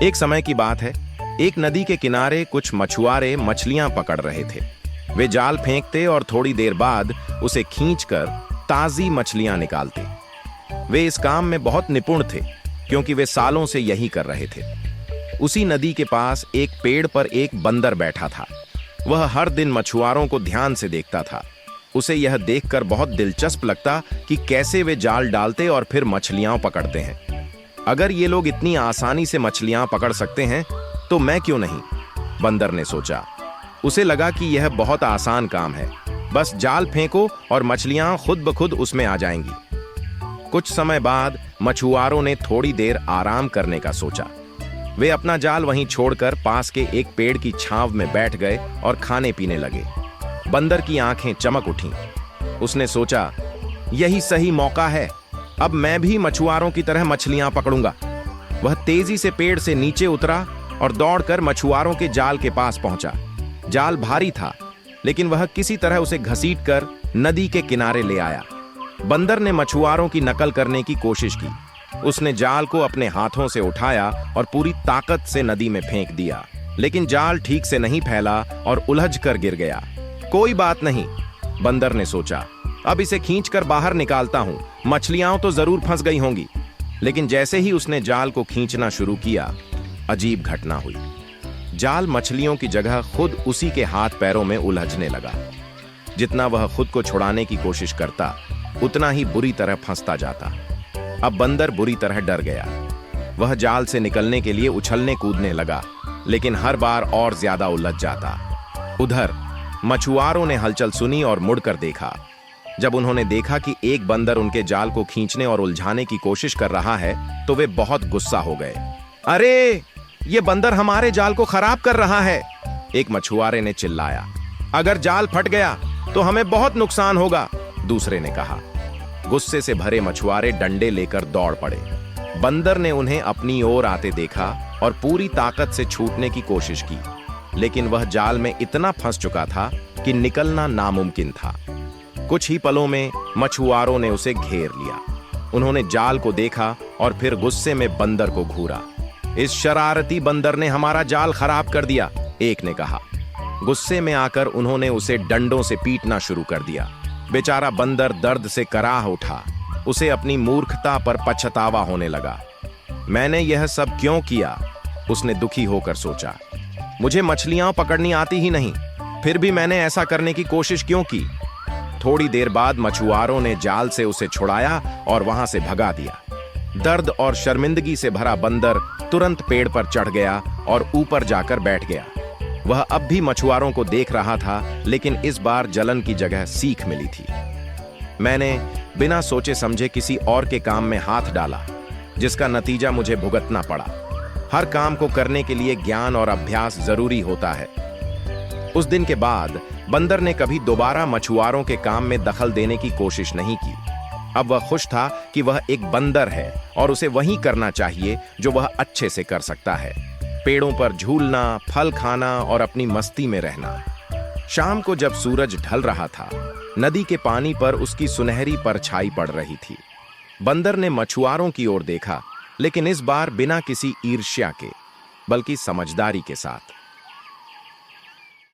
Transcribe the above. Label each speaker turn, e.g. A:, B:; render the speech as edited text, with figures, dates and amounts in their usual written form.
A: एक समय की बात है। एक नदी के किनारे कुछ मछुआरे मछलियां पकड़ रहे थे। वे जाल फेंकते और थोड़ी देर बाद उसे खींचकर ताजी मछलियां निकालते। वे इस काम में बहुत निपुण थे, क्योंकि वे सालों से यही कर रहे थे। उसी नदी के पास एक पेड़ पर एक बंदर बैठा था। वह हर दिन मछुआरों को ध्यान से देखता था। उसे यह देखकर बहुत दिलचस्प लगता कि कैसे वे जाल डालते और फिर मछलियां पकड़ते हैं। अगर ये लोग इतनी आसानी से मछलियां पकड़ सकते हैं तो मैं क्यों नहीं, बंदर ने सोचा। उसे लगा कि यह बहुत आसान काम है, बस जाल फेंको और मछलियां खुद ब खुद उसमें आ जाएंगी। कुछ समय बाद मछुआरों ने थोड़ी देर आराम करने का सोचा। वे अपना जाल वहीं छोड़कर पास के एक पेड़ की छांव में बैठ गए और खाने पीने लगे। बंदर की आंखें चमक उठीं। उसने सोचा, यही सही मौका है, अब मैं भी मछुआरों की तरह मछलियां पकड़ूंगा। वह तेजी से पेड़ से नीचे उतरा और दौड़कर मछुआरों के जाल के पास पहुंचा। जाल भारी था, लेकिन वह किसी तरह उसे घसीटकर नदी के किनारे ले आया। बंदर ने मछुआरों की नकल करने की कोशिश की। उसने जाल को अपने हाथों से उठाया और पूरी ताकत से नदी में फेंक दिया, लेकिन जाल ठीक से नहीं फैला और उलझ कर गिर गया। कोई बात नहीं, बंदर ने सोचा, अब इसे खींचकर बाहर निकालता हूं। मछलियां तो जरूर फंस गई होंगी। लेकिन जैसे ही उसने जाल को खींचना शुरू किया, अजीब घटना हुई। जाल मछलियों की जगह खुद उसी के हाथ पैरों में उलझने लगा। जितना वह खुद को छुड़ाने की कोशिश करता, उतना ही बुरी तरह फंसता जाता। अब बंदर बुरी तरह डर गया। वह जाल से निकलने के लिए उछलने कूदने लगा, लेकिन हर बार और ज्यादा उलझ जाता। उधर मछुआरों ने हलचल सुनी और मुड़कर देखा। जब उन्होंने देखा कि एक बंदर उनके जाल को खींचने और उलझाने की कोशिश कर रहा है, तो वे बहुत गुस्सा हो गए। अरे, ये बंदर हमारे जाल को खराब कर रहा है, एक मछुआरे ने चिल्लाया। अगर जाल फट गया तो हमें बहुत नुकसान होगा, दूसरे ने कहा। गुस्से से भरे मछुआरे डंडे लेकर दौड़ पड़े। बंदर ने उन्हें अपनी ओर आते देखा और पूरी ताकत से छूटने की कोशिश की, लेकिन वह जाल में इतना फंस चुका था कि निकलना नामुमकिन था। कुछ ही पलों में मछुआरों ने उसे घेर लिया। उन्होंने जाल को देखा और फिर गुस्से में बंदर को घूरा। इस शरारती बंदर ने हमारा जाल खराब कर दिया, एक ने कहा। गुस्से में आकर उन्होंने उसे डंडों से पीटना शुरू कर दिया। बेचारा बंदर दर्द से कराह उठा। उसे अपनी मूर्खता पर पछतावा होने लगा। मैंने यह सब क्यों किया, उसने दुखी होकर सोचा। मुझे मछलियां पकड़नी आती ही नहीं, फिर भी मैंने ऐसा करने की कोशिश क्यों की। थोड़ी देर बाद मछुआरों ने जाल से उसे छुड़ाया और वहां से भगा दिया। दर्द और शर्मिंदगी से भरा बंदर तुरंत पेड़ पर चढ़ गया और ऊपर जाकर बैठ गया। वह अब भी मछुआरों को देख रहा था, लेकिन इस बार जलन की जगह सीख मिली थी। मैंने बिना सोचे समझे किसी और के काम में हाथ डाला, जिसका नतीजा मुझे भुगतना पड़ा। हर काम को करने के लिए ज्ञान और अभ्यास जरूरी होता है। उस दिन के बाद बंदर ने कभी दोबारा मछुआरों के काम में दखल देने की कोशिश नहीं की। अब वह खुश था कि वह एक बंदर है और उसे वही करना चाहिए जो वह अच्छे से कर सकता है। पेड़ों पर झूलना, फल खाना और अपनी मस्ती में रहना। शाम को जब सूरज ढल रहा था, नदी के पानी पर उसकी सुनहरी परछाई पड़ रही थी। बंदर ने मछुआरों की ओर देखा, लेकिन इस बार बिना किसी ईर्ष्या के, बल्कि समझदारी के साथ।